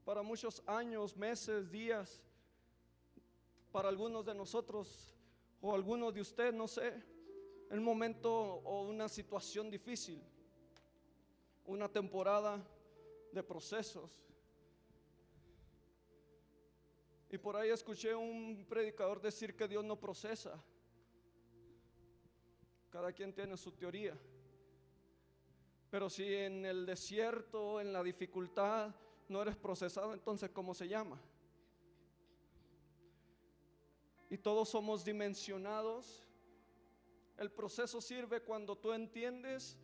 para muchos años, meses, días, para algunos de nosotros o algunos de ustedes, no sé, un momento o una situación difícil, una temporada de procesos. Y por ahí escuché un predicador decir que Dios no procesa. Cada quien tiene su teoría. Pero si en el desierto, en la dificultad, no eres procesado, entonces ¿cómo se llama? Y todos somos dimensionados. El proceso sirve cuando tú entiendes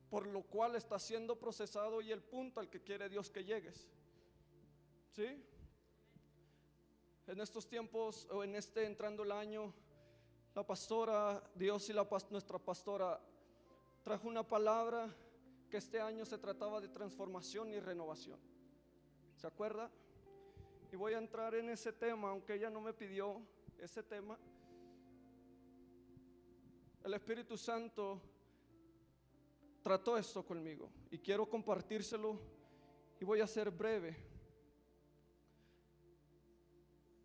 por lo cual está siendo procesado y el punto al que quiere Dios que llegues. ¿Sí? En estos tiempos, o en entrando el año, la pastora, Dios y nuestra pastora trajo una palabra que este año se trataba de transformación y renovación. ¿Se acuerda? Y voy a entrar en ese tema, aunque ella no me pidió ese tema. El Espíritu Santo trató esto conmigo y quiero compartírselo y voy a ser breve.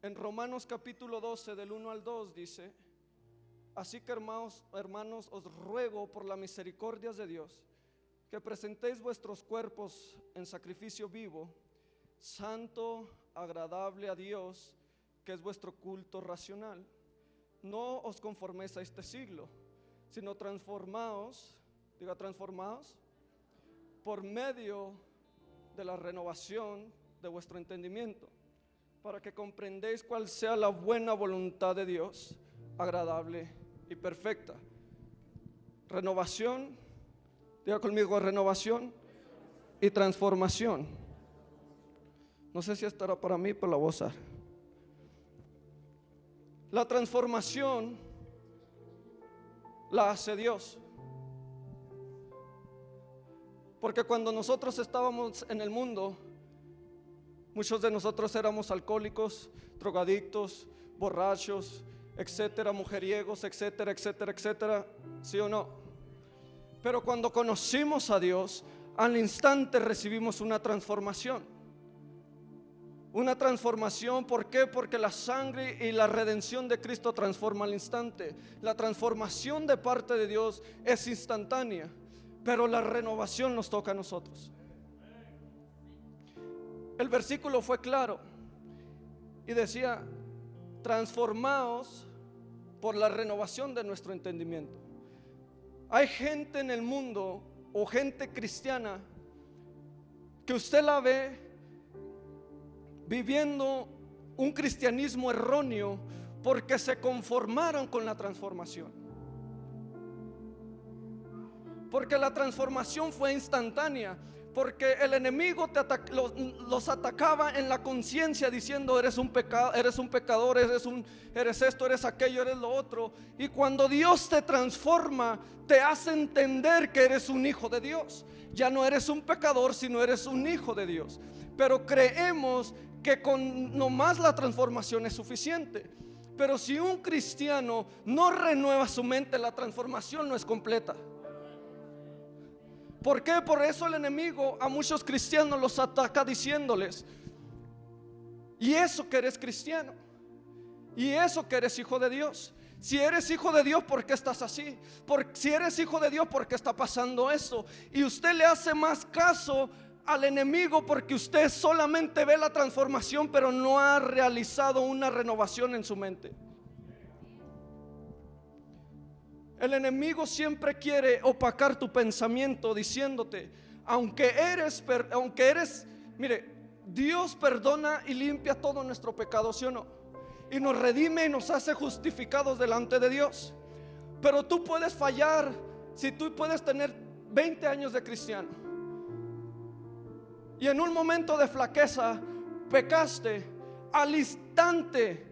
En Romanos capítulo 12 del 1 al 2 dice: así que hermanos, os ruego por las misericordias de Dios que presentéis vuestros cuerpos en sacrificio vivo, santo, agradable a Dios, que es vuestro culto racional. No os conforméis a este siglo, sino transformaos, diga transformaos, por medio de la renovación de vuestro entendimiento, para que comprendéis cuál sea la buena voluntad de Dios, agradable y perfecta. Renovación, diga conmigo, renovación y transformación. No sé si estará para mí, pero la voy a usar. La transformación la hace Dios. Porque cuando nosotros estábamos en el mundo, muchos de nosotros éramos alcohólicos, drogadictos, borrachos, etcétera, mujeriegos, etcétera, etcétera, etcétera, ¿sí o no? Pero cuando conocimos a Dios, al instante recibimos una transformación. Una transformación, ¿por qué? Porque la sangre y la redención de Cristo transforma al instante. La transformación de parte de Dios es instantánea, pero la renovación nos toca a nosotros. El versículo fue claro y decía: transformaos por la renovación de nuestro entendimiento. Hay gente en el mundo o gente cristiana que usted la ve viviendo un cristianismo erróneo porque se conformaron con la transformación. Porque la transformación fue instantánea. Porque el enemigo los atacaba en la conciencia diciendo: eres un pecador, eres esto, eres aquello, eres lo otro. Y cuando Dios te transforma, te hace entender que eres un hijo de Dios. Ya no eres un pecador, sino eres un hijo de Dios. Pero creemos que con nomás la transformación es suficiente. Pero si un cristiano no renueva su mente, la transformación no es completa. ¿Por qué? Por eso el enemigo a muchos cristianos los ataca diciéndoles: y eso que eres cristiano, y eso que eres hijo de Dios. Si eres hijo de Dios, ¿por qué estás así? Si eres hijo de Dios, ¿por qué está pasando eso? Y usted le hace más caso al enemigo porque usted solamente ve la transformación, pero no ha realizado una renovación en su mente. El enemigo siempre quiere opacar tu pensamiento diciéndote: aunque eres, mire, Dios perdona y limpia todo nuestro pecado, ¿sí o no? Y nos redime y nos hace justificados delante de Dios. Pero tú puedes fallar. Si tú puedes tener 20 años de cristiano y en un momento de flaqueza pecaste, al instante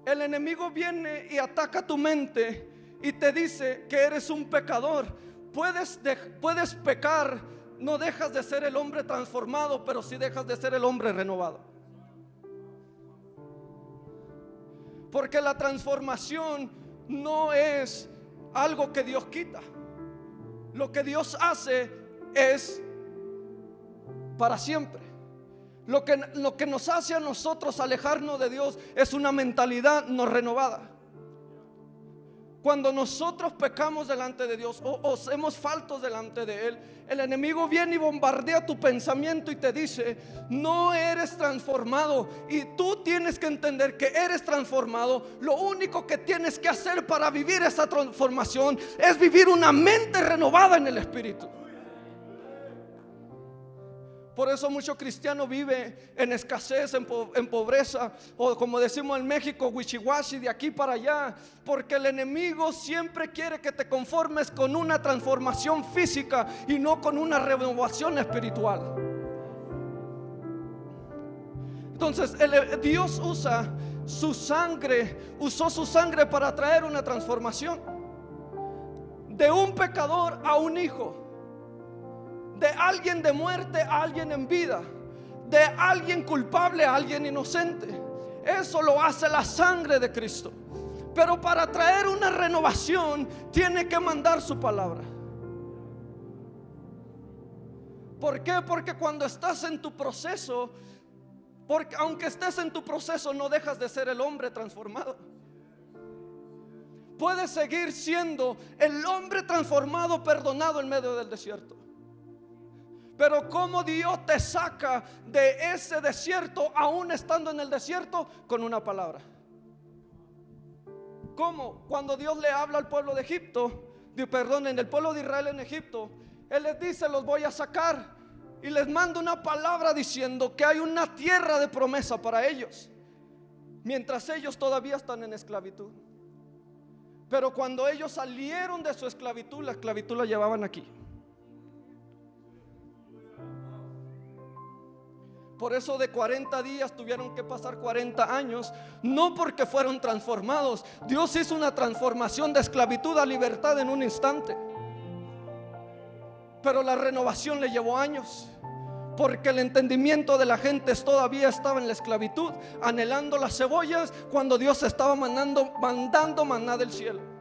el enemigo viene y ataca tu mente y te dice que eres un pecador. Puedes pecar, no dejas de ser el hombre transformado, pero sí dejas de ser el hombre renovado. Porque la transformación no es algo que Dios quita. Lo que Dios hace es para siempre. Lo que nos hace a nosotros alejarnos de Dios es una mentalidad no renovada. Cuando nosotros pecamos delante de Dios o hacemos faltos delante de Él, el enemigo viene y bombardea tu pensamiento y te dice: no eres transformado. Y tú tienes que entender que eres transformado. Lo único que tienes que hacer para vivir esa transformación es vivir una mente renovada en el Espíritu. Por eso mucho cristiano vive en escasez, en pobreza, o como decimos en México, wichiwashi, de aquí para allá, porque el enemigo siempre quiere que te conformes con una transformación física y no con una renovación espiritual. Entonces Dios usó su sangre para traer una transformación de un pecador a un hijo, de alguien de muerte a alguien en vida, de alguien culpable a alguien inocente. Eso lo hace la sangre de Cristo. Pero para traer una renovación tiene que mandar su palabra. ¿Por qué? Porque cuando estás en tu proceso, aunque estés en tu proceso, no dejas de ser el hombre transformado. Puedes seguir siendo el hombre transformado, perdonado en medio del desierto. Pero ¿cómo Dios te saca de ese desierto aún estando en el desierto? Con una palabra. ¿Cómo? Cuando Dios le habla al pueblo de Egipto, en el pueblo de Israel en Egipto, Él les dice: los voy a sacar, y les manda una palabra diciendo que hay una tierra de promesa para ellos, mientras ellos todavía están en esclavitud. Pero cuando ellos salieron de su esclavitud, la esclavitud la llevaban aquí. Por eso de 40 días tuvieron que pasar 40 años, no porque fueron transformados. Dios hizo una transformación de esclavitud a libertad en un instante, pero la renovación le llevó años, porque el entendimiento de la gente todavía estaba en la esclavitud, anhelando las cebollas, cuando Dios estaba mandando maná del cielo.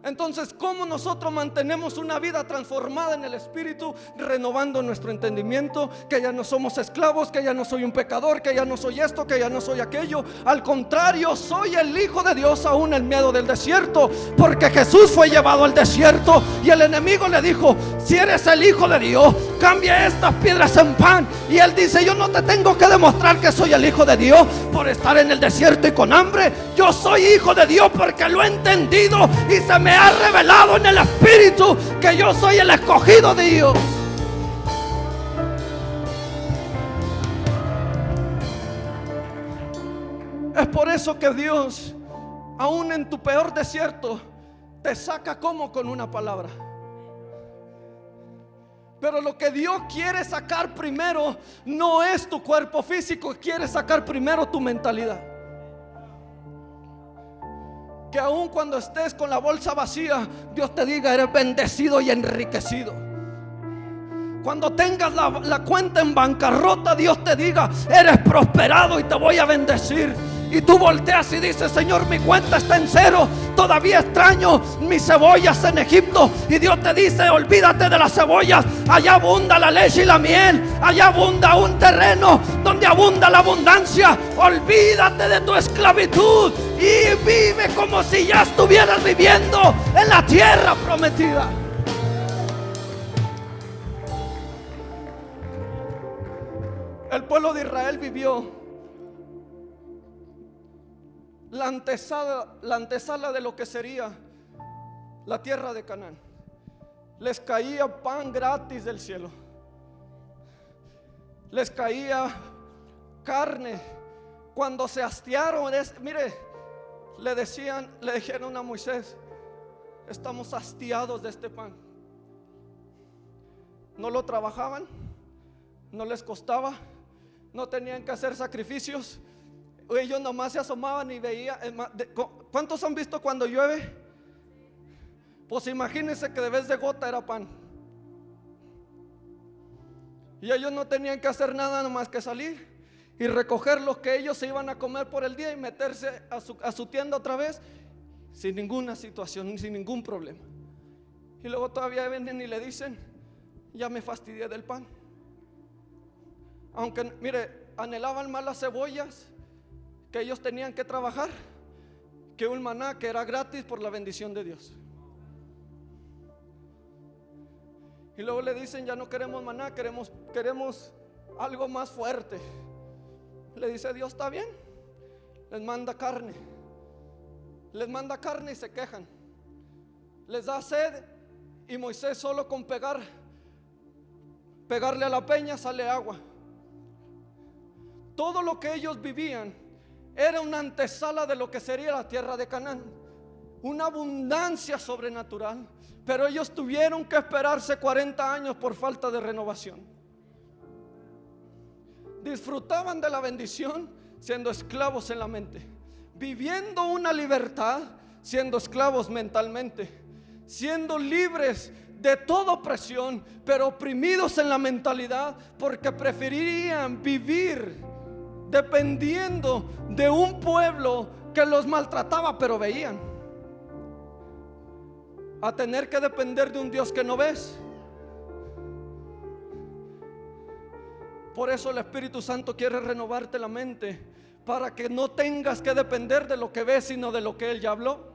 Entonces, ¿cómo nosotros mantenemos una vida transformada en el Espíritu? Renovando nuestro entendimiento, que ya no somos esclavos, que ya no soy un pecador, que ya no soy esto, que ya no soy aquello. Al contrario, soy el Hijo de Dios aún en medio del desierto, porque Jesús fue llevado al desierto y el enemigo le dijo: si eres el Hijo de Dios, cambia estas piedras en pan. Y Él dice: yo no te tengo que demostrar que soy el Hijo de Dios por estar en el desierto y con hambre. Yo soy Hijo de Dios porque lo he entendido y se me ha revelado en el Espíritu que yo soy el escogido de Dios. Es por eso que Dios, aún en tu peor desierto, te saca como con una palabra. Pero lo que Dios quiere sacar primero no es tu cuerpo físico, quiere sacar primero tu mentalidad. Que aun cuando estés con la bolsa vacía, Dios te diga: eres bendecido y enriquecido. Cuando tengas la cuenta en bancarrota, Dios te diga: eres prosperado y te voy a bendecir. Y tú volteas y dices: Señor, mi cuenta está en cero, todavía extraño mis cebollas en Egipto. Y Dios te dice: olvídate de las cebollas, allá abunda la leche y la miel, allá abunda un terreno donde abunda la abundancia. Olvídate de tu esclavitud y vive como si ya estuvieras viviendo en la tierra prometida. El pueblo de Israel vivió la antesala de lo que sería la tierra de Canaán. Les caía pan gratis del cielo, les caía carne. Cuando se hastiaron, mire, le dijeron a Moisés: estamos hastiados de este pan. No lo trabajaban, no les costaba, no tenían que hacer sacrificios. Ellos nomás se asomaban y veían. ¿Cuántos han visto cuando llueve? Pues imagínense que de vez de gota era pan. Y ellos no tenían que hacer nada, nomás que salir y recoger lo que ellos se iban a comer por el día y meterse a su tienda otra vez, sin ninguna situación, sin ningún problema. Y luego todavía vienen y le dicen: ya me fastidié del pan. Aunque, mire, anhelaban más las cebollas que ellos tenían que trabajar que un maná que era gratis por la bendición de Dios. Y luego le dicen: ya no queremos maná, queremos algo más fuerte. Le dice Dios: está bien. Les manda carne. Les manda carne y se quejan. Les da sed y Moisés solo con pegarle a la peña sale agua. Todo lo que ellos vivían era una antesala de lo que sería la tierra de Canaán, una abundancia sobrenatural. Pero ellos tuvieron que esperarse 40 años por falta de renovación. Disfrutaban de la bendición siendo esclavos en la mente, viviendo una libertad siendo esclavos mentalmente, siendo libres de toda opresión, pero oprimidos en la mentalidad, porque preferirían vivir dependiendo de un pueblo que los maltrataba pero veían, a tener que depender de un Dios que no ves. Por eso el Espíritu Santo quiere renovarte la mente, para que no tengas que depender de lo que ves, sino de lo que Él ya habló.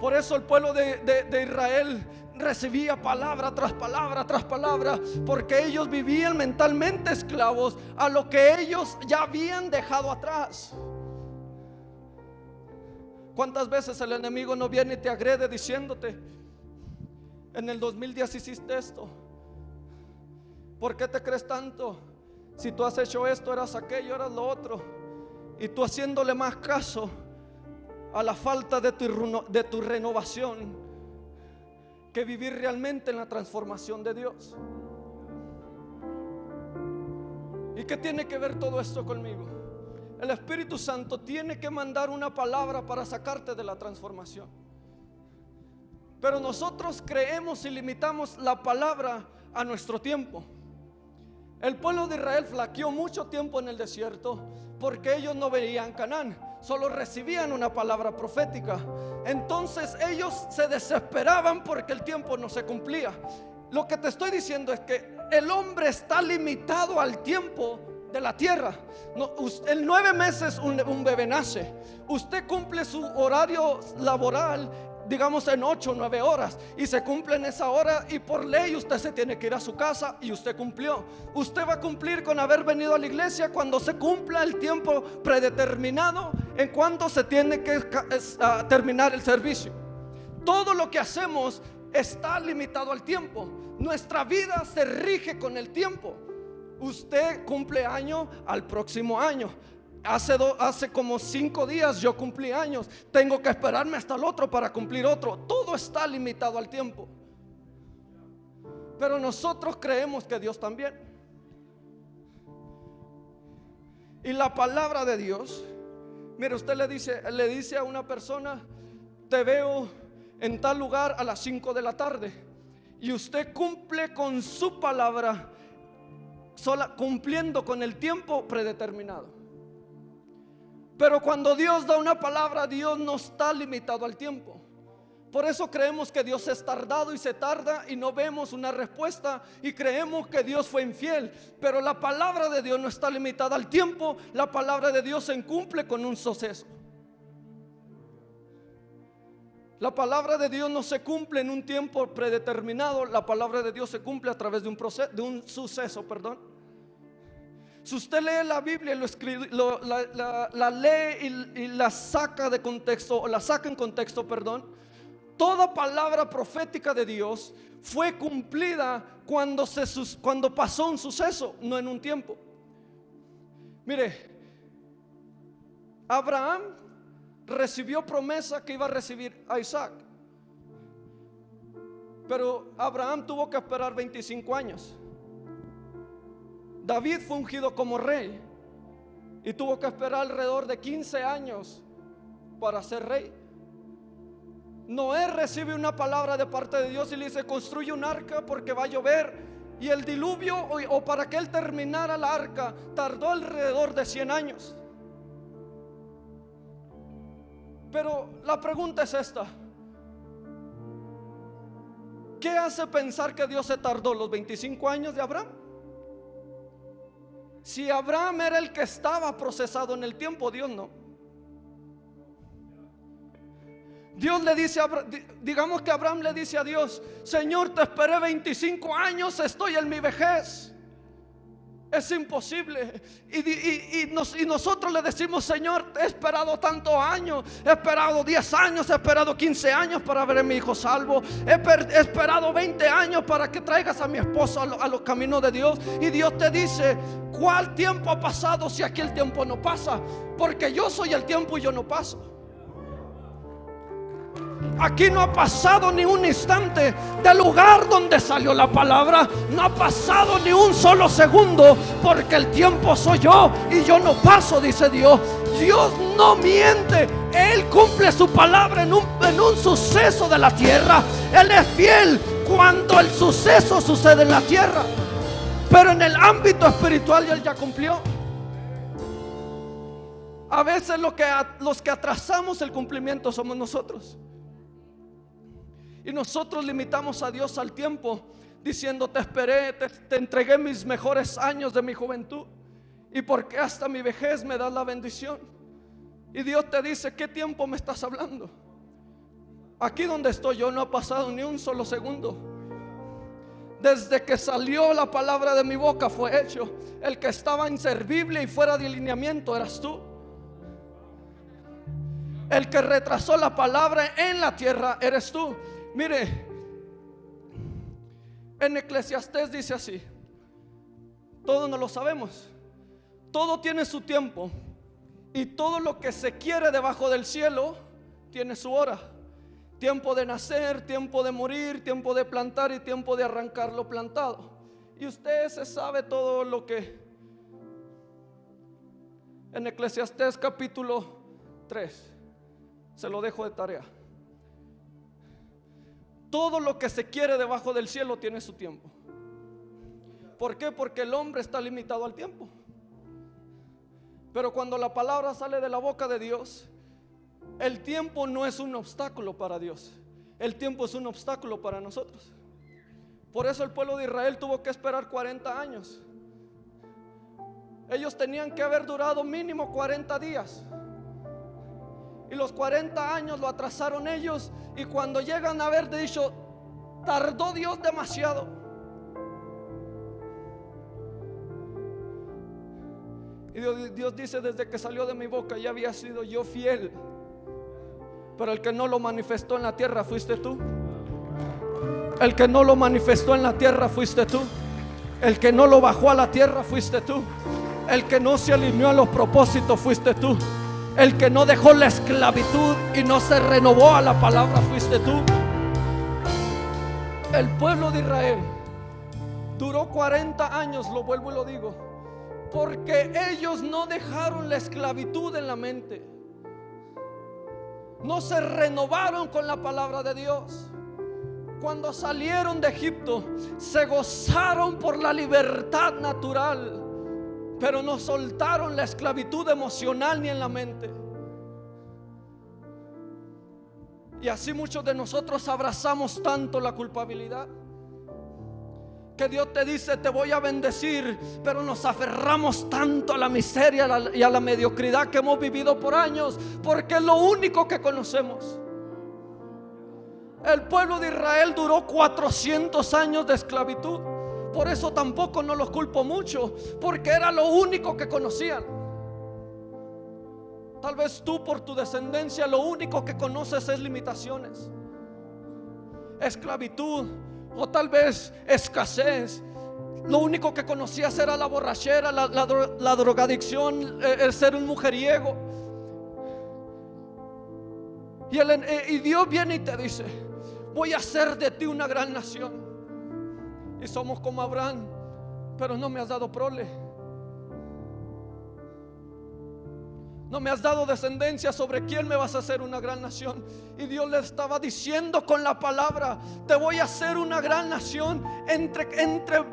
Por eso el pueblo de Israel recibía palabra tras palabra tras palabra, porque ellos vivían mentalmente esclavos a lo que ellos ya habían dejado atrás. ¿Cuántas veces el enemigo no viene y te agrede diciéndote: en el 2010 hiciste esto, ¿por qué te crees tanto? Si tú has hecho esto, eras aquello, eras lo otro. Y tú haciéndole más caso a la falta de tu renovación que vivir realmente en la transformación de Dios. ¿Y qué tiene que ver todo esto conmigo? El Espíritu Santo tiene que mandar una palabra para sacarte de la transformación. Pero nosotros creemos y limitamos la palabra a nuestro tiempo. El pueblo de Israel flaqueó mucho tiempo en el desierto porque ellos no veían Canaán, solo recibían una palabra profética. Entonces ellos se desesperaban porque el tiempo no se cumplía. Lo que te estoy diciendo es que el hombre está limitado al tiempo de la tierra. En 9 meses un bebé nace. Usted cumple su horario laboral, digamos en 8 o 9 horas, y se cumple en esa hora, y por ley usted se tiene que ir a su casa, y usted cumplió. Usted va a cumplir con haber venido a la iglesia cuando se cumpla el tiempo predeterminado en cuanto se tiene que terminar el servicio. Todo lo que hacemos está limitado al tiempo. Nuestra vida se rige con el tiempo. Usted cumple año al próximo año. Hace como 5 días yo cumplí años. Tengo que esperarme hasta el otro para cumplir otro. Todo está limitado al tiempo. Pero nosotros creemos que Dios también. Y la palabra de Dios, mire, usted le dice a una persona: te veo en tal lugar a las 5 de la tarde. Y usted cumple con su palabra, cumpliendo con el tiempo predeterminado. Pero cuando Dios da una palabra, Dios no está limitado al tiempo. Por eso creemos que Dios es tardado y se tarda y no vemos una respuesta, y creemos que Dios fue infiel. Pero la palabra de Dios no está limitada al tiempo. La palabra de Dios se cumple con un suceso. La palabra de Dios no se cumple en un tiempo predeterminado. La palabra de Dios se cumple a través de un suceso. Si usted lee la Biblia y lo escribe, la lee y la saca de contexto, o la saca en contexto, toda palabra profética de Dios fue cumplida cuando pasó un suceso, no en un tiempo. Mire, Abraham recibió promesa que iba a recibir a Isaac, pero Abraham tuvo que esperar 25 años. David fue ungido como rey y tuvo que esperar alrededor de 15 años para ser rey. Noé recibe una palabra de parte de Dios y le dice: construye un arca porque va a llover. Y el diluvio, o para que él terminara la arca, tardó alrededor de 100 años. Pero la pregunta es esta: ¿qué hace pensar que Dios se tardó los 25 años de Abraham? Si Abraham era el que estaba procesado en el tiempo, Dios no. Dios le dice, digamos que Abraham le dice a Dios: Señor, te esperé 25 años, estoy en mi vejez. Es imposible. Y nosotros le decimos: Señor, he esperado tantos años, he esperado 10 años, he esperado 15 años para ver a mi hijo salvo, he esperado 20 años para que traigas a mi esposo a los caminos de Dios. Y Dios te dice: ¿cuál tiempo ha pasado si aquí el tiempo no pasa? Porque yo soy el tiempo y yo no paso. Aquí no ha pasado ni un instante del lugar donde salió la palabra. No ha pasado ni un solo segundo, porque el tiempo soy yo y yo no paso, dice Dios. Dios no miente. Él cumple su palabra en un suceso de la tierra. Él es fiel cuando el suceso sucede en la tierra, pero en el ámbito espiritual Él ya cumplió. A veces los que atrasamos el cumplimiento somos nosotros. Y nosotros limitamos a Dios al tiempo, diciendo: te esperé, te entregué mis mejores años de mi juventud, y porque hasta mi vejez me das la bendición. Y Dios te dice: ¿qué tiempo me estás hablando? Aquí donde estoy yo no ha pasado ni un solo segundo. Desde que salió la palabra de mi boca fue hecho. El que estaba inservible y fuera de alineamiento eras tú. El que retrasó la palabra en la tierra eres tú. Mire, en Eclesiastés dice así, todos no lo sabemos, todo tiene su tiempo, y todo lo que se quiere debajo del cielo tiene su hora. Tiempo de nacer, tiempo de morir, tiempo de plantar y tiempo de arrancar lo plantado. Y usted se sabe todo lo que en Eclesiastés capítulo 3, se lo dejo de tarea. Todo lo que se quiere debajo del cielo tiene su tiempo. ¿Por qué? Porque el hombre está limitado al tiempo. Pero cuando la palabra sale de la boca de Dios, el tiempo no es un obstáculo para Dios. El tiempo es un obstáculo para nosotros. Por eso el pueblo de Israel tuvo que esperar 40 años. Ellos tenían que haber durado mínimo 40 días. Y los 40 años lo atrasaron ellos. Y cuando llegan a haber dicho: tardó Dios demasiado. Y Dios dice: desde que salió de mi boca ya había sido yo fiel. Pero el que no lo manifestó en la tierra fuiste tú. El que no lo manifestó en la tierra fuiste tú. El que no lo bajó a la tierra fuiste tú. El que no se alineó a los propósitos fuiste tú. El que no dejó la esclavitud y no se renovó a la palabra fuiste tú. El pueblo de Israel duró 40 años, lo vuelvo y lo digo, porque ellos no dejaron la esclavitud en la mente. No se renovaron con la palabra de Dios. Cuando salieron de Egipto, se gozaron por la libertad natural, pero no soltaron la esclavitud emocional ni en la mente. Y así muchos de nosotros abrazamos tanto la culpabilidad, que Dios te dice: te voy a bendecir, pero nos aferramos tanto a la miseria y a la mediocridad que hemos vivido por años, porque es lo único que conocemos. El pueblo de Israel duró 400 años de esclavitud. Por eso tampoco no los culpo mucho, porque era lo único que conocían. Tal vez tú, por tu descendencia, lo único que conoces es limitaciones, esclavitud, o tal vez escasez. Lo único que conocías era la borrachera, la drogadicción, el ser un mujeriego. Y Dios viene y te dice: voy a hacer de ti una gran nación. Y somos como Abraham: pero no me has dado prole. No me has dado descendencia, ¿sobre quién me vas a hacer una gran nación? Y Dios le estaba diciendo con la palabra: te voy a hacer una gran nación. Entre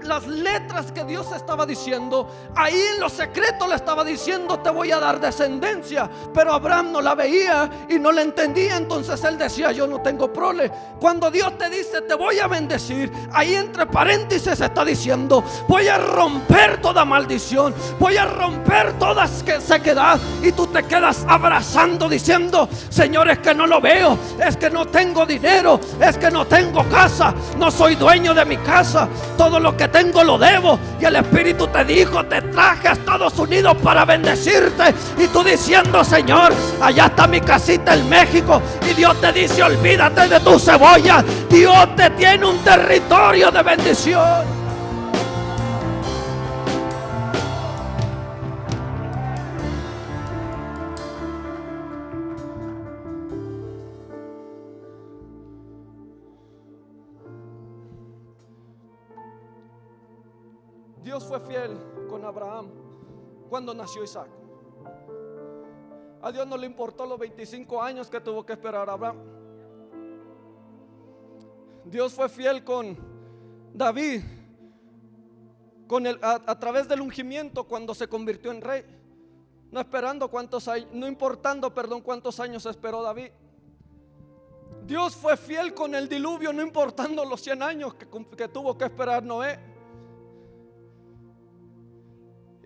las letras que Dios estaba diciendo, ahí en lo secreto le estaba diciendo: te voy a dar descendencia. Pero Abraham no la veía y no la entendía. Entonces él decía: yo no tengo prole. Cuando Dios te dice: te voy a bendecir, ahí entre paréntesis está diciendo: voy a romper toda maldición, voy a romper toda sequedad. Y tú te quedas abrazando diciendo: Señor, es que no lo veo, es que no tengo dinero, es que no tengo casa, no soy dueño de mi casa, todo lo que tengo lo debo. Y el Espíritu te dijo: te traje a Estados Unidos para bendecirte. Y tú diciendo: Señor, allá está mi casita en México. Y Dios te dice: olvídate de tu cebolla, Dios te tiene un territorio de bendición. Dios fue fiel con Abraham cuando nació Isaac. A Dios no le importó los 25 años que tuvo que esperar Abraham. Dios fue fiel con David a través del ungimiento cuando se convirtió en rey. No importando cuántos años esperó David. Dios fue fiel con el diluvio, no importando los 100 años que tuvo que esperar Noé.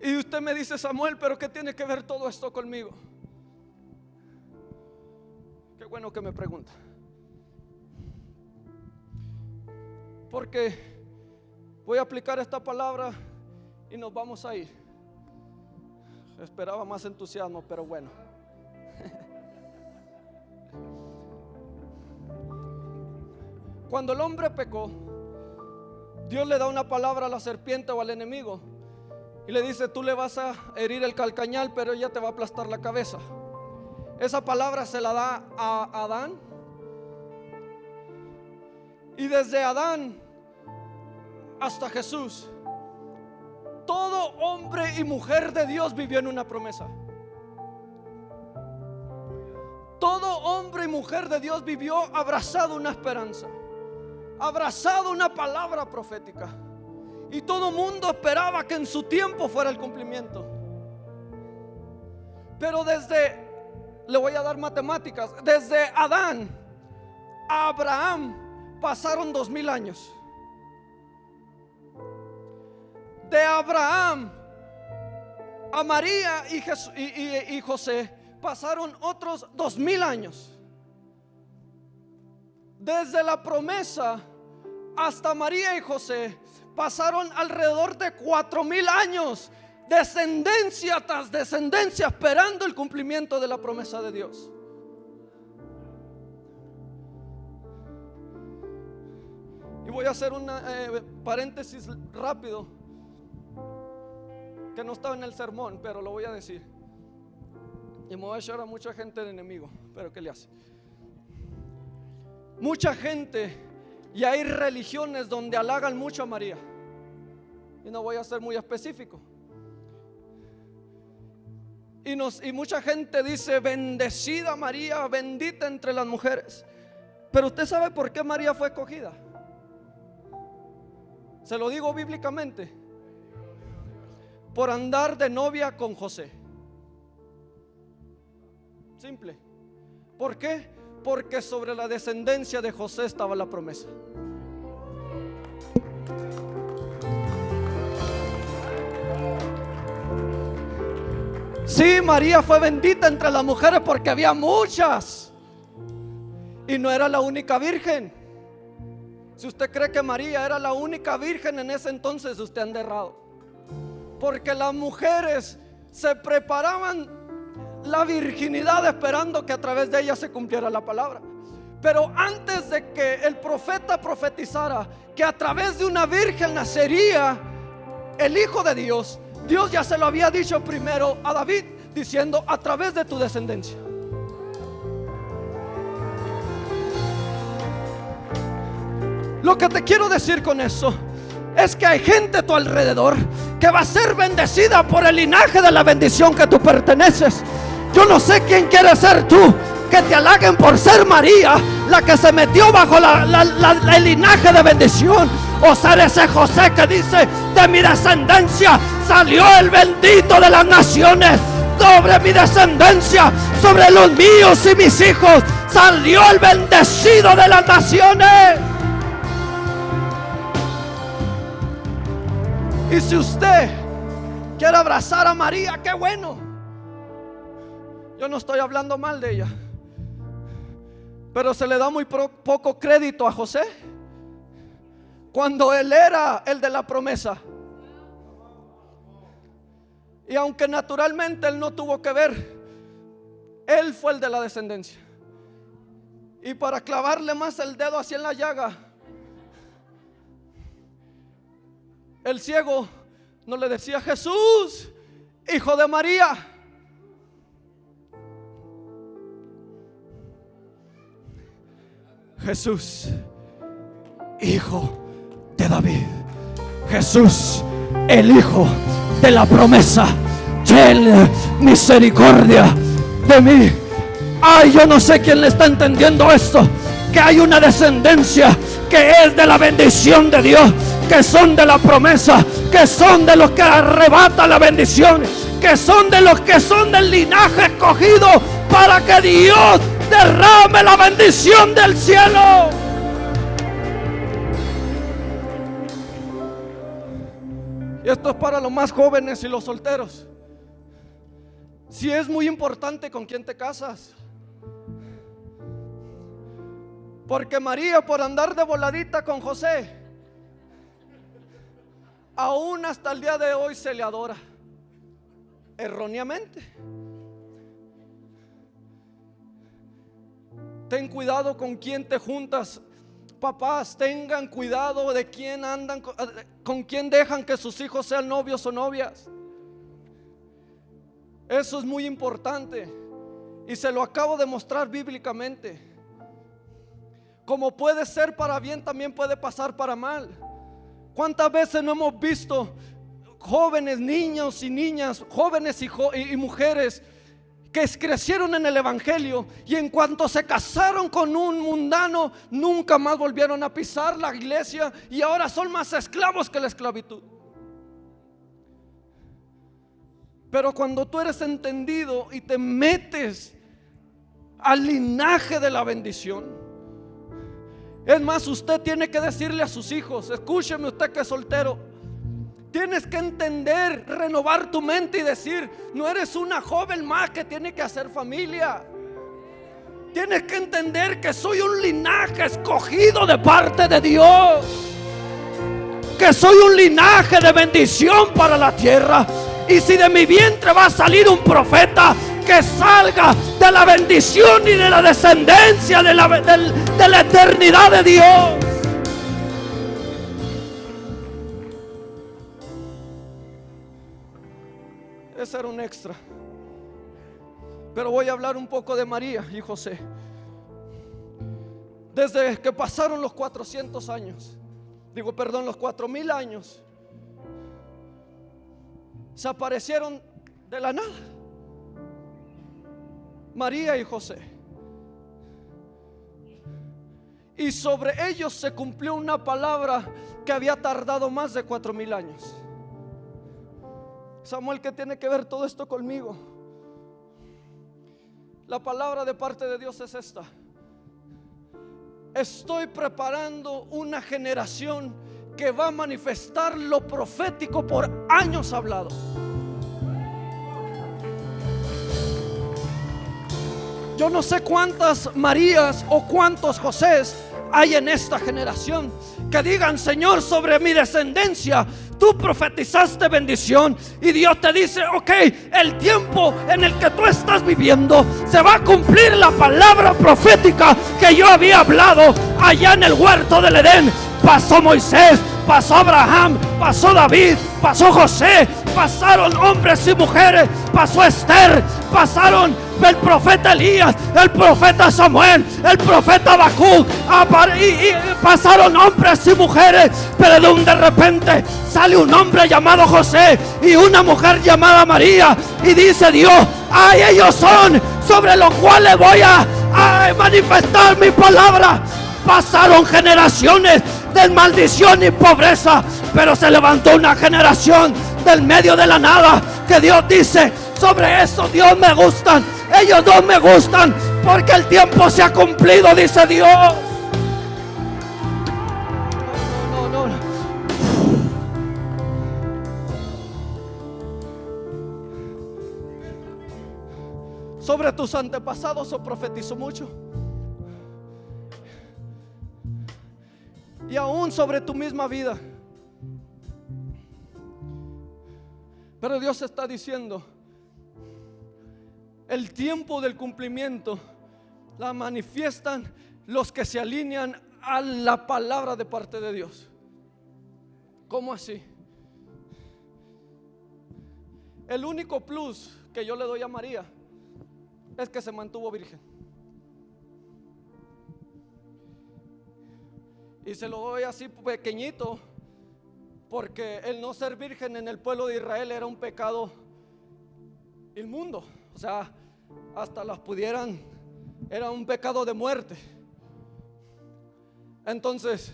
Y usted me dice: Samuel, ¿pero qué tiene que ver todo esto conmigo? Qué bueno que me pregunta. Porque voy a aplicar esta palabra y nos vamos a ir. Esperaba más entusiasmo, pero bueno. Cuando el hombre pecó, Dios le da una palabra a la serpiente o al enemigo y le dice: tú le vas a herir el calcañal, pero ella te va a aplastar la cabeza. Esa palabra se la da a Adán. Y desde Adán hasta Jesús, todo hombre y mujer de Dios vivió en una promesa. Todo hombre y mujer de Dios vivió abrazado una esperanza, abrazado una palabra profética. Y todo mundo esperaba que en su tiempo fuera el cumplimiento. Pero le voy a dar matemáticas, desde Adán a Abraham pasaron 2000 años. De Abraham a María y José pasaron otros 2000 años. Desde la promesa hasta María y José pasaron alrededor de 4000 años, descendencia tras descendencia, esperando el cumplimiento de la promesa de Dios. Y voy a hacer un paréntesis rápido, que no estaba en el sermón, pero lo voy a decir. Y me voy a echar a mucha gente de enemigo, pero ¿qué le hace? Mucha gente, y hay religiones donde halagan mucho a María, y no voy a ser muy específico. Y mucha gente dice: bendecida María, bendita entre las mujeres. Pero usted sabe por qué María fue escogida. Se lo digo bíblicamente: por andar de novia con José. Simple. ¿Por qué? Porque sobre la descendencia de José estaba la promesa. Sí, María fue bendita entre las mujeres porque había muchas y no era la única virgen. Si usted cree que María era la única virgen en ese entonces, usted anda errado. Porque las mujeres se preparaban la virginidad esperando que a través de ella se cumpliera la palabra. Pero antes de que el profeta profetizara que a través de una virgen nacería el Hijo de Dios, Dios ya se lo había dicho primero a David, diciendo: a través de tu descendencia. Lo que te quiero decir con eso es que hay gente a tu alrededor que va a ser bendecida por el linaje de la bendición que tú perteneces. Yo no sé quién quieres ser tú, que te halaguen por ser María, la que se metió bajo el linaje de bendición, o ser ese José que dice: de mi descendencia salió el bendito de las naciones. Sobre mi descendencia, sobre los míos y mis hijos, salió el bendecido de las naciones. Y si usted quiere abrazar a María, qué bueno. Yo no estoy hablando mal de ella, pero se le da muy poco crédito a José, cuando él era el de la promesa. Y aunque naturalmente él no tuvo que ver, él fue el de la descendencia. Y para clavarle más el dedo así en la llaga, el ciego no le decía: Jesús, hijo de María. Jesús, hijo de David. Jesús, el hijo de la promesa. Ten misericordia de mí. Ay, yo no sé quién le está entendiendo esto, que hay una descendencia que es de la bendición de Dios, que son de la promesa, que son de los que arrebata la bendición, que son de los que son del linaje escogido para que Dios derrame la bendición del cielo. Y esto es para los más jóvenes y los solteros. Sí, es muy importante con quién te casas, porque María, por andar de voladita con José, aún hasta el día de hoy se le adora erróneamente. Ten cuidado con quién te juntas. Papás, tengan cuidado de quién andan, con quién dejan que sus hijos sean novios o novias. Eso es muy importante, y se lo acabo de mostrar bíblicamente. Como puede ser para bien, también puede pasar para mal. ¿Cuántas veces no hemos visto jóvenes, niños y niñas, jóvenes y mujeres que crecieron en el evangelio, y en cuanto se casaron con un mundano, nunca más volvieron a pisar la iglesia, y ahora son más esclavos que la esclavitud? Pero cuando tú eres entendido y te metes al linaje de la bendición, es más, usted tiene que decirle a sus hijos: escúcheme, usted que es soltero, tienes que entender, renovar tu mente y decir: no eres una joven más que tiene que hacer familia. Tienes que entender que soy un linaje escogido de parte de Dios, que soy un linaje de bendición para la tierra. Y si de mi vientre va a salir un profeta, que salga de la bendición y de la descendencia de la eternidad de Dios. Ese era un extra, pero voy a hablar un poco de María y José. Desde que pasaron los 400 años, los 4000 años, se aparecieron de la nada María y José, y sobre ellos se cumplió una palabra que había tardado más de 4000 años. Samuel, ¿qué tiene que ver todo esto conmigo? La palabra de parte de Dios es esta: estoy preparando una generación que va a manifestar lo profético por años hablado. Yo no sé cuántas Marías o cuántos Josés hay en esta generación que digan: Señor, sobre mi descendencia tú profetizaste bendición, y Dios te dice: ok, el tiempo en el que tú estás viviendo se va a cumplir la palabra profética que yo había hablado allá en el huerto del Edén. Pasó Moisés, pasó Abraham, pasó David, pasó José, pasaron hombres y mujeres, pasó Esther, pasaron el profeta Elías, el profeta Samuel, el profeta Habacuc, y pasaron hombres y mujeres, pero de repente sale un hombre llamado José y una mujer llamada María, y dice Dios: ¡ay, ellos son sobre los cuales voy a manifestar mi palabra! Pasaron generaciones de maldición y pobreza, pero se levantó una generación del medio de la nada, que Dios dice: sobre eso Dios me gustan, ellos dos me gustan, porque el tiempo se ha cumplido, dice Dios. No. Sobre tus antepasados se profetizó mucho, y aún sobre tu misma vida. Pero Dios está diciendo: el tiempo del cumplimiento la manifiestan los que se alinean a la palabra de parte de Dios. ¿Cómo así? El único plus que yo le doy a María es que se mantuvo virgen. Y se lo doy así pequeñito, porque el no ser virgen en el pueblo de Israel era un pecado inmundo. O sea, hasta las pudieran, era un pecado de muerte. Entonces,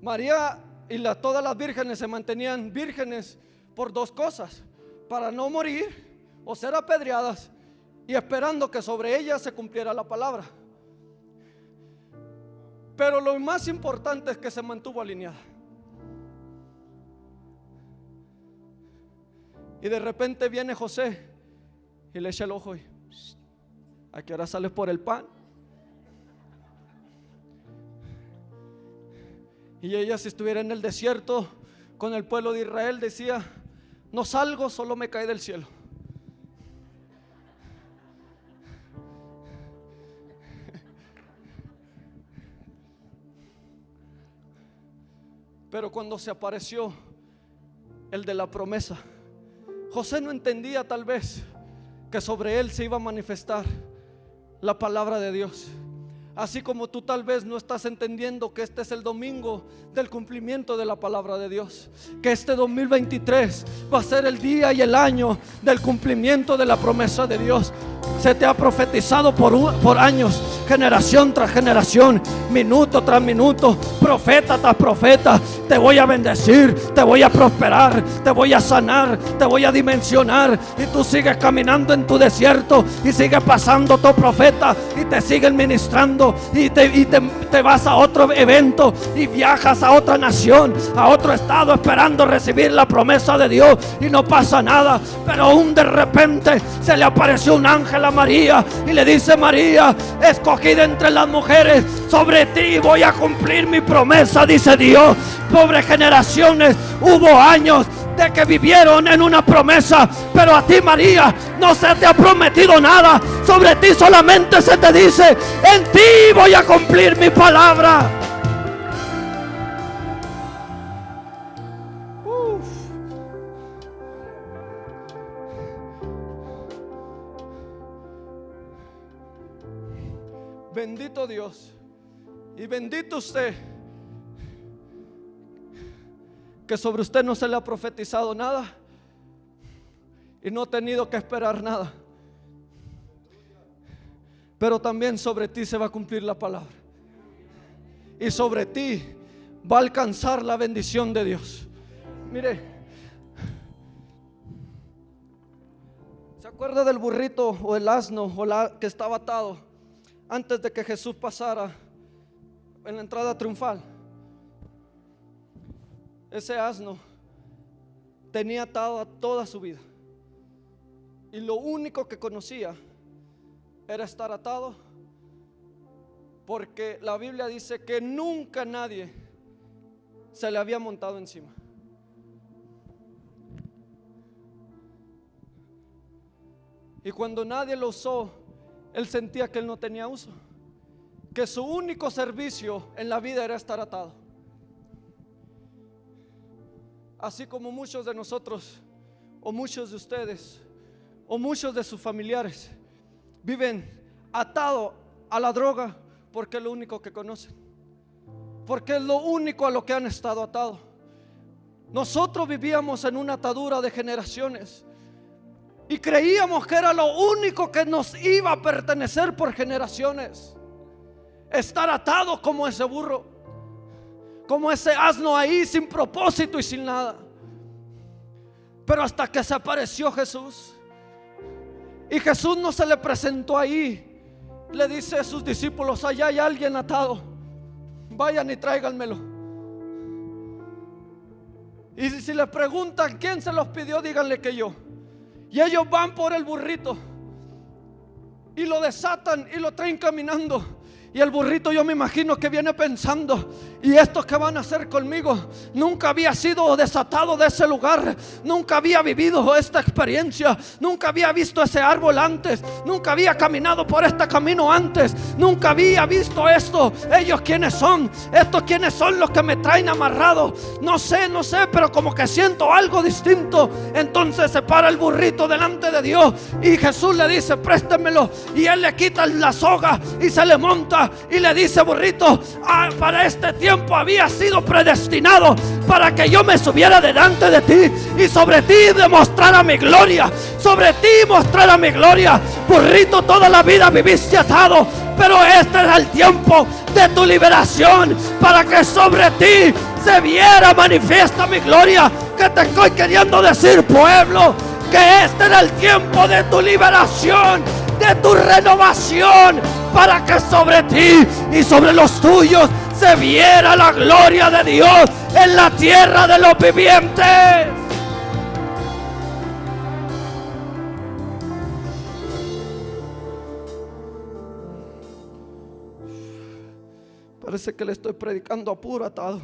María y todas las vírgenes se mantenían vírgenes por dos cosas: para no morir o ser apedreadas, y esperando que sobre ellas se cumpliera la palabra. Pero lo más importante es que se mantuvo alineada. Y de repente viene José y le echa el ojo y: ¿a qué hora sales por el pan? Y ella, si estuviera en el desierto con el pueblo de Israel, decía: no salgo, solo me cae del cielo. Pero cuando se apareció el de la promesa, José no entendía tal vez que sobre él se iba a manifestar la palabra de Dios. Así como tú tal vez no estás entendiendo que este es el domingo del cumplimiento de la palabra de Dios, que este 2023 va a ser el día y el año del cumplimiento de la promesa de Dios. Se te ha profetizado por años, generación tras generación, minuto tras minuto, profeta tras profeta: te voy a bendecir, te voy a prosperar, te voy a sanar, te voy a dimensionar. Y tú sigues caminando en tu desierto y sigue pasando tu profeta y te siguen ministrando, y te vas a otro evento y viajas a otra nación, a otro estado, esperando recibir la promesa de Dios, y no pasa nada. Pero aún de repente se le apareció un ángel a María y le dice: María, escogida entre las mujeres, sobre ti voy a cumplir mi promesa, dice Dios. Pobres generaciones, hubo años de que vivieron en una promesa, pero a ti, María, no se te ha prometido nada. Sobre ti solamente se te dice: en ti voy a cumplir mi palabra. Bendito Dios y bendito usted, que sobre usted no se le ha profetizado nada y no ha tenido que esperar nada. Pero también sobre ti se va a cumplir la palabra, y sobre ti va a alcanzar la bendición de Dios. Mire, ¿se acuerda del burrito o el asno que estaba atado antes de que Jesús pasara en la entrada triunfal? Ese asno tenía atada toda su vida, y lo único que conocía era estar atado, porque la Biblia dice que nunca nadie se le había montado encima. Y cuando nadie lo usó, él sentía que él no tenía uso, que su único servicio en la vida era estar atado. Así como muchos de nosotros o muchos de ustedes, o muchos de sus familiares viven atados a la droga porque es lo único que conocen, porque es lo único a lo que han estado atados. Nosotros vivíamos en una atadura de generaciones y creíamos que era lo único que nos iba a pertenecer por generaciones. Estar atado como ese burro, como ese asno ahí sin propósito y sin nada. Pero hasta que se apareció Jesús, y Jesús no se le presentó ahí, le dice a sus discípulos: allá hay alguien atado, vayan y tráiganmelo. Y si le preguntan quién se los pidió, díganle que yo. Y ellos van por el burrito y lo desatan y lo traen caminando. Y el burrito, yo me imagino que viene pensando: ¿y estos qué van a hacer conmigo? Nunca había sido desatado de ese lugar, nunca había vivido esta experiencia, nunca había visto ese árbol antes, nunca había caminado por este camino antes, nunca había visto esto. ¿Ellos quiénes son? ¿Estos quiénes son los que me traen amarrado? No sé, pero como que siento algo distinto. Entonces se para el burrito delante de Dios y Jesús le dice: préstemelo. Y él le quita la soga y se le monta y le dice: burrito, para este tiempo había sido predestinado para que yo me subiera delante de ti y sobre ti demostrara mi gloria, sobre ti mostrara mi gloria. Burrito, toda la vida viviste atado, pero este era el tiempo de tu liberación, para que sobre ti se viera manifiesta mi gloria. Que te estoy queriendo decir, pueblo, que este era el tiempo de tu liberación, de tu renovación, para que sobre ti y sobre los tuyos se viera la gloria de Dios en la tierra de los vivientes. Parece que le estoy predicando a puro atado.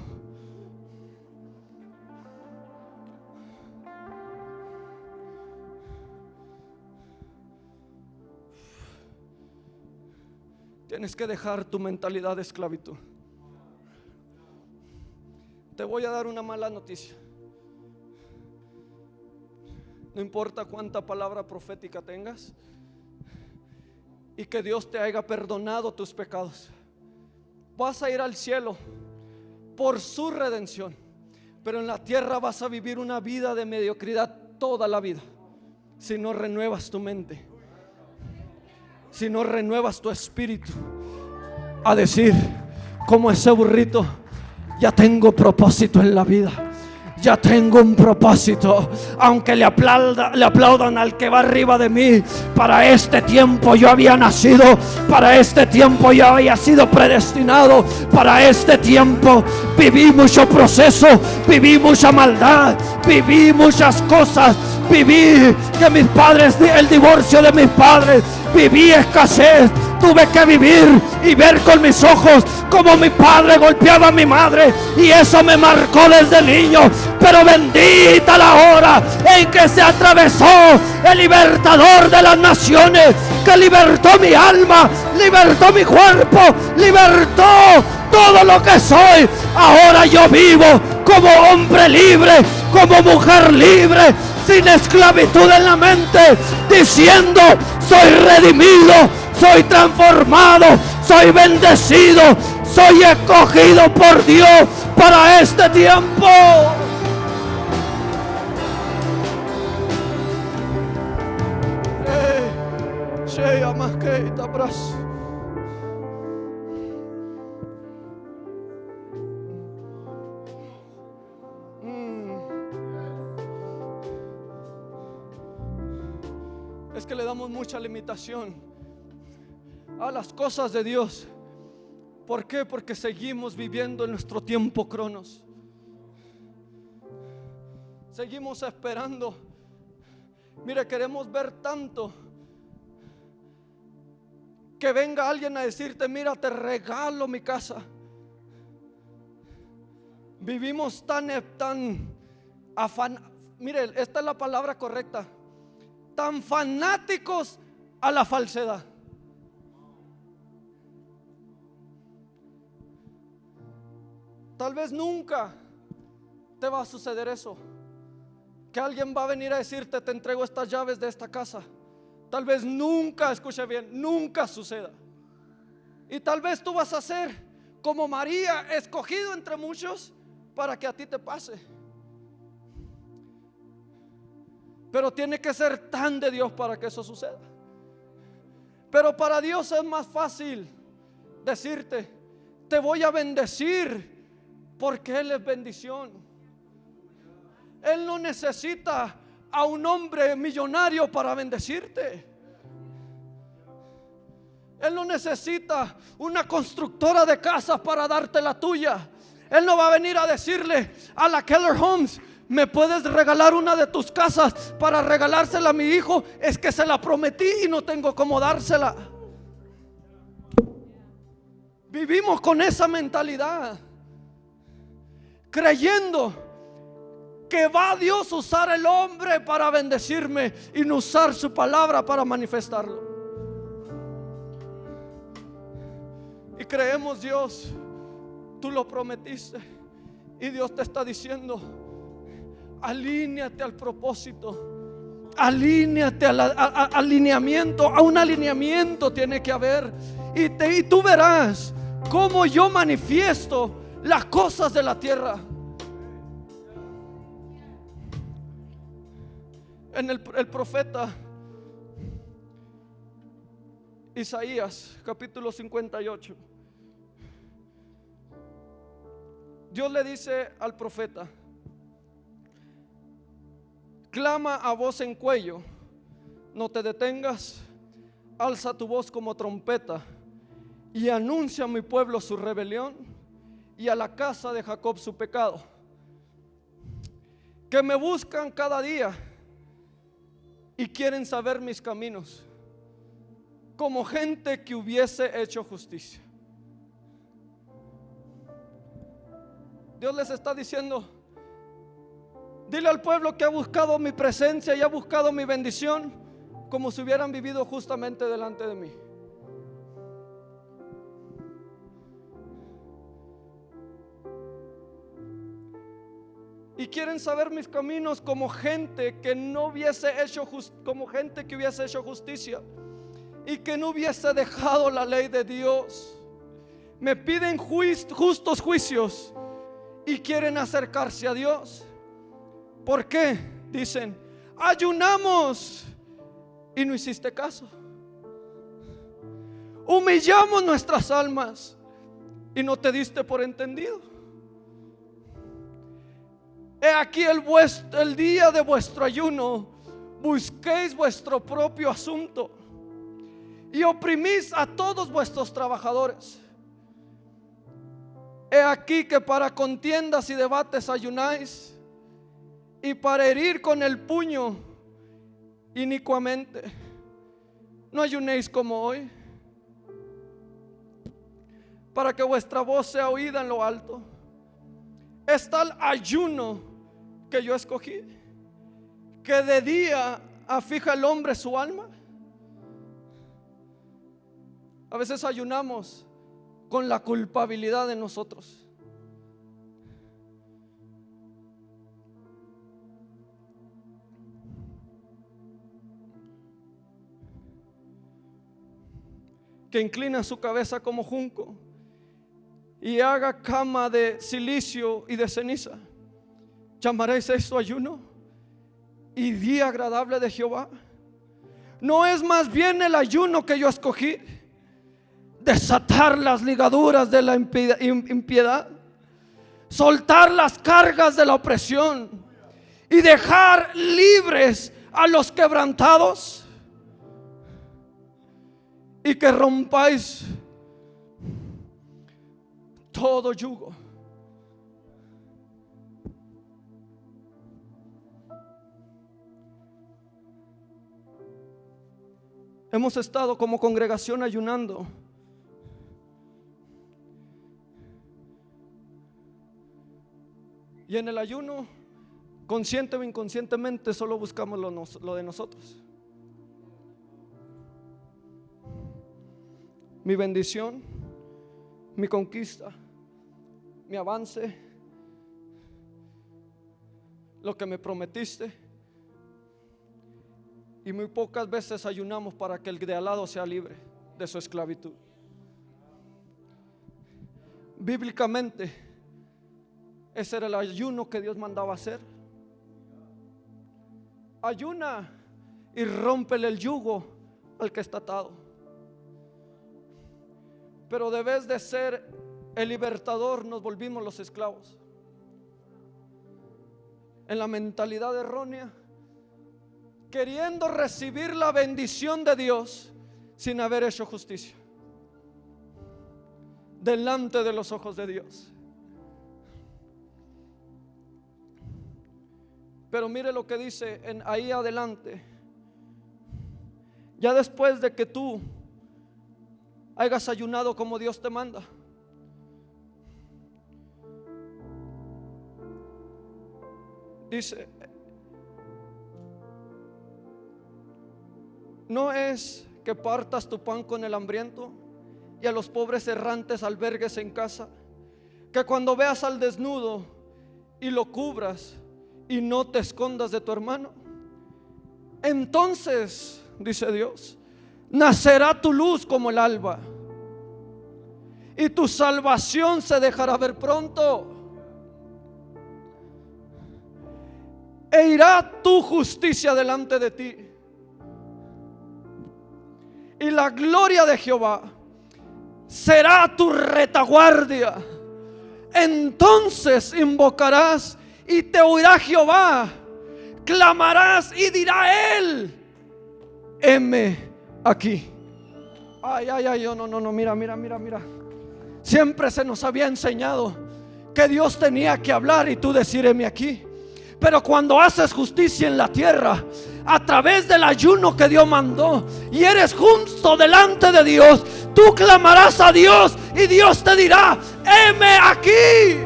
Tienes que dejar tu mentalidad de esclavitud. Te voy a dar una mala noticia. No importa cuánta palabra profética tengas y que Dios te haya perdonado tus pecados, vas a ir al cielo por su redención, pero en la tierra vas a vivir una vida de mediocridad toda la vida si no renuevas tu mente, si no renuevas tu espíritu a decir como ese burrito: ya tengo propósito en la vida, ya tengo un propósito. Aunque le aplaudan al que va arriba de mí, para este tiempo yo había nacido, para este tiempo yo había sido predestinado, para este tiempo viví mucho proceso, viví mucha maldad, viví muchas cosas, viví que mis padres, el divorcio de mis padres, viví escasez. Tuve que vivir y ver con mis ojos como mi padre golpeaba a mi madre, y eso me marcó desde niño. Pero bendita la hora en que se atravesó el libertador de las naciones, que libertó mi alma, libertó mi cuerpo, libertó todo lo que soy. Ahora yo vivo como hombre libre, como mujer libre, sin esclavitud en la mente, diciendo: soy redimido, soy transformado, soy bendecido, soy escogido por Dios para este tiempo. Es que le damos mucha limitación a las cosas de Dios. ¿Por qué? Porque seguimos viviendo en nuestro tiempo cronos. Seguimos esperando. Mire, queremos ver tanto que venga alguien a decirte: mira, te regalo mi casa. Vivimos tan afan. Mire, esta es la palabra correcta. Tan fanáticos a la falsedad. Tal vez nunca te va a suceder eso, que alguien va a venir a decirte: te entrego estas llaves de esta casa. Tal vez nunca, escuche bien, nunca suceda. Y tal vez tú vas a ser como María, escogido entre muchos para que a ti te pase. Pero tiene que ser tan de Dios para que eso suceda. Pero para Dios es más fácil decirte: te voy a bendecir, porque Él es bendición. Él no necesita a un hombre millonario para bendecirte. Él no necesita una constructora de casas para darte la tuya. Él no va a venir a decirle a la Keller Homes: ¿me puedes regalar una de tus casas para regalársela a mi hijo? Es que se la prometí y no tengo cómo dársela. Vivimos con esa mentalidad, creyendo que va Dios a usar el hombre para bendecirme y no usar su palabra para manifestarlo. Y creemos: Dios, tú lo prometiste. Y Dios te está diciendo: alíñate al propósito, alíñate al alineamiento. A un alineamiento tiene que haber. Y tú verás cómo yo manifiesto las cosas de la tierra. En el profeta Isaías, capítulo 58, Dios le dice al profeta: clama a voz en cuello, no te detengas, alza tu voz como trompeta y anuncia a mi pueblo su rebelión y a la casa de Jacob su pecado. Que me buscan cada día y quieren saber mis caminos, como gente que hubiese hecho justicia. Dios les está diciendo: dile al pueblo que ha buscado mi presencia y ha buscado mi bendición, como si hubieran vivido justamente delante de mí. Y quieren saber mis caminos como gente que no hubiese hecho como gente que hubiese hecho justicia y que no hubiese dejado la ley de Dios. Me piden justos juicios y quieren acercarse a Dios. ¿Por qué? Dicen: ayunamos y no hiciste caso. Humillamos nuestras almas y no te diste por entendido. He aquí el día de vuestro ayuno, busquéis vuestro propio asunto y oprimís a todos vuestros trabajadores. He aquí que para contiendas y debates ayunáis, y para herir con el puño inicuamente. No ayunéis como hoy, para que vuestra voz sea oída en lo alto. Es tal ayuno que yo escogí, que de día afija el hombre su alma. A veces ayunamos con la culpabilidad de nosotros. Que inclina su cabeza como junco y haga cama de silicio y de ceniza. ¿Llamaréis esto ayuno y día agradable de Jehová? ¿No es más bien el ayuno que yo escogí? Desatar las ligaduras de la impiedad, soltar las cargas de la opresión y dejar libres a los quebrantados, y que rompáis todo yugo. Hemos estado como congregación ayunando. Y en el ayuno, consciente o inconscientemente, solo buscamos lo de nosotros. Mi bendición, mi conquista, mi avance, lo que me prometiste. Y muy pocas veces ayunamos para que el de al lado sea libre de su esclavitud. Bíblicamente, ese era el ayuno que Dios mandaba hacer. Ayuna y rómpele el yugo al que está atado. Pero de vez de ser el libertador, nos volvimos los esclavos. En la mentalidad errónea, queriendo recibir la bendición de Dios sin haber hecho justicia delante de los ojos de Dios. Pero mire lo que dice ahí adelante. Ya después de que tú hayas ayunado como Dios te manda, dice: no es que partas tu pan con el hambriento y a los pobres errantes albergues en casa, que cuando veas al desnudo y lo cubras y no te escondas de tu hermano. Entonces, dice Dios, nacerá tu luz como el alba y tu salvación se dejará ver pronto, e irá tu justicia delante de ti, y la gloria de Jehová será tu retaguardia. Entonces invocarás y te oirá Jehová, clamarás y dirá Él: heme aquí. Ay, ay, ay, no, mira. Siempre se nos había enseñado que Dios tenía que hablar y tú decir: heme aquí. Pero cuando haces justicia en la tierra a través del ayuno que Dios mandó y eres justo delante de Dios, tú clamarás a Dios y Dios te dirá: heme aquí.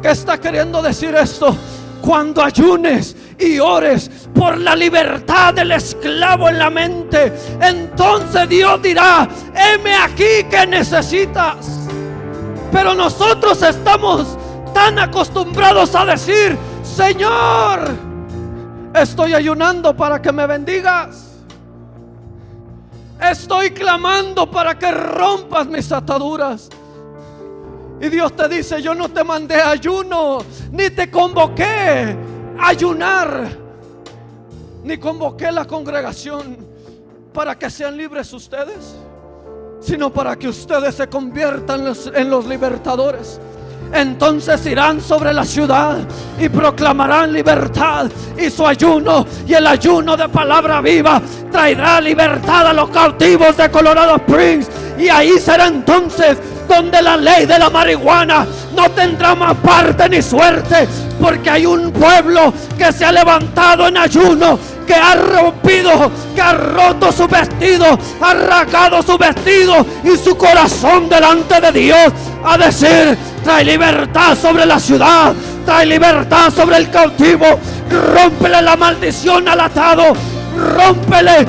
¿Qué está queriendo decir esto? Cuando ayunes y ores por la libertad del esclavo en la mente, entonces Dios dirá: heme aquí, que necesitas. Pero nosotros estamos tan acostumbrados a decir: Señor, estoy ayunando para que me bendigas, estoy clamando para que rompas mis ataduras. Y Dios te dice: yo no te mandé ayuno, ni te convoqué a ayunar, ni convoqué la congregación para que sean libres ustedes, sino para que ustedes se conviertan en los libertadores. Entonces irán sobre la ciudad y proclamarán libertad, y su ayuno y el ayuno de Palabra Viva traerá libertad a los cautivos de Colorado Springs. Y ahí será entonces donde la ley de la marihuana no tendrá más parte ni suerte, porque hay un pueblo que se ha levantado en ayuno, que ha rompido, que ha roto su vestido, ha rasgado su vestido y su corazón delante de Dios, a decir: trae libertad sobre la ciudad, trae libertad sobre el cautivo, rómpele la maldición al atado, rómpele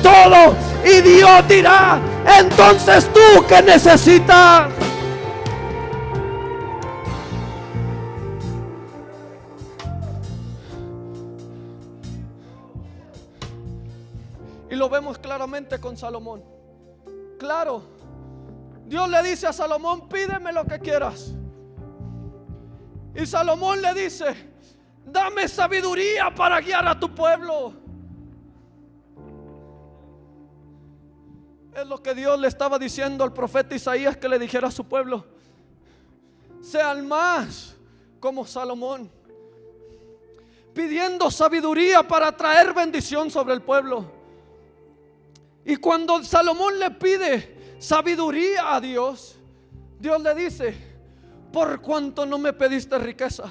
todo. Y Dios dirá: entonces tú, ¿qué necesitas? Y lo vemos claramente con Salomón. Claro, Dios le dice a Salomón: pídeme lo que quieras. Y Salomón le dice: dame sabiduría para guiar a tu pueblo. Es lo que Dios le estaba diciendo al profeta Isaías que le dijera a su pueblo: sean más como Salomón, pidiendo sabiduría para traer bendición sobre el pueblo. Y cuando Salomón le pide sabiduría a Dios, Dios le dice: por cuanto no me pediste riqueza,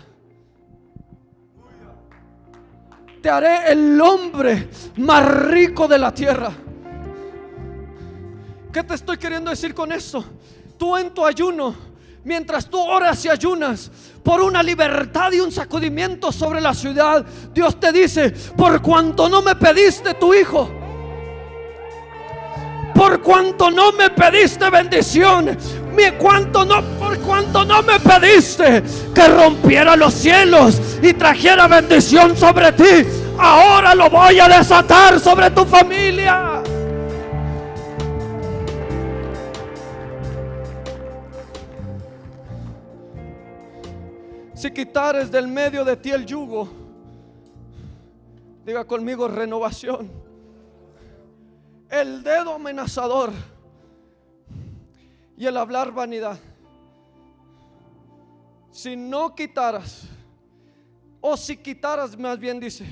te haré el hombre más rico de la tierra. ¿Qué te estoy queriendo decir con eso? Tú en tu ayuno, mientras tú oras y ayunas por una libertad y un sacudimiento sobre la ciudad, Dios te dice: por cuanto no me pediste tu hijo, por por cuanto no me pediste bendición, por cuanto no me pediste que rompiera los cielos y trajera bendición sobre ti, ahora lo voy a desatar sobre tu familia. Si quitares del medio de ti el yugo, diga conmigo renovación, el dedo amenazador y el hablar vanidad. Si no quitaras, o si quitaras, más bien dice,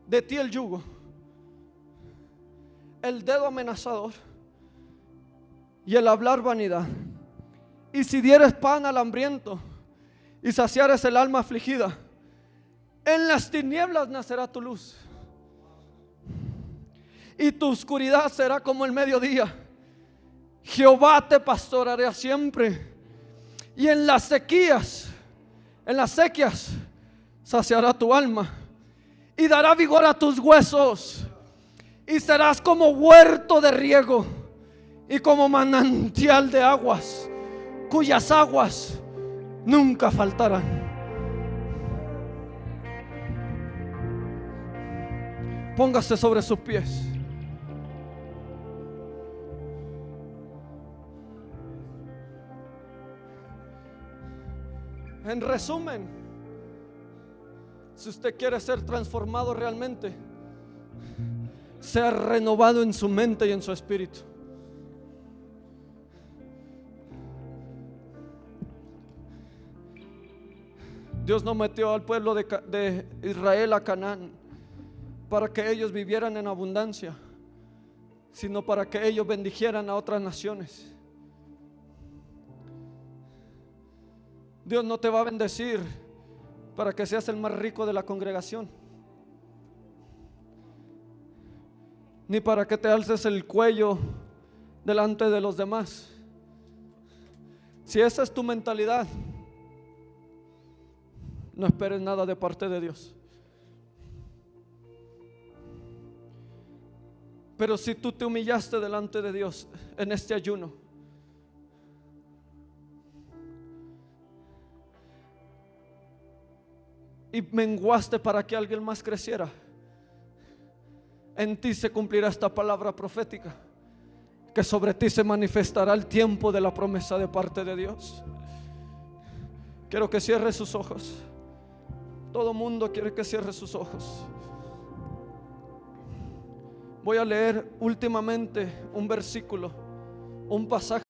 de ti el yugo, el dedo amenazador y el hablar vanidad, y si dieres pan al hambriento y saciares el alma afligida, en las tinieblas nacerá tu luz, y tu oscuridad será como el mediodía. Jehová te pastoreará siempre, y en las sequías, en las sequías, saciará tu alma y dará vigor a tus huesos, y serás como huerto de riego y como manantial de aguas, cuyas aguas nunca faltarán. Póngase sobre sus pies. En resumen, si usted quiere ser transformado realmente, sea renovado en su mente y en su espíritu. Dios no metió al pueblo de Israel a Canaán para que ellos vivieran en abundancia, sino para que ellos bendijeran a otras naciones. Dios no te va a bendecir para que seas el más rico de la congregación, ni para que te alces el cuello delante de los demás. Si esa es tu mentalidad, no esperes nada de parte de Dios. Pero si tú te humillaste delante de Dios en este ayuno, y menguaste para que alguien más creciera, en ti se cumplirá esta palabra profética, que sobre ti se manifestará el tiempo de la promesa de parte de Dios. Quiero que cierre sus ojos. Todo mundo quiere que cierre sus ojos. Voy a leer últimamente un versículo, un pasaje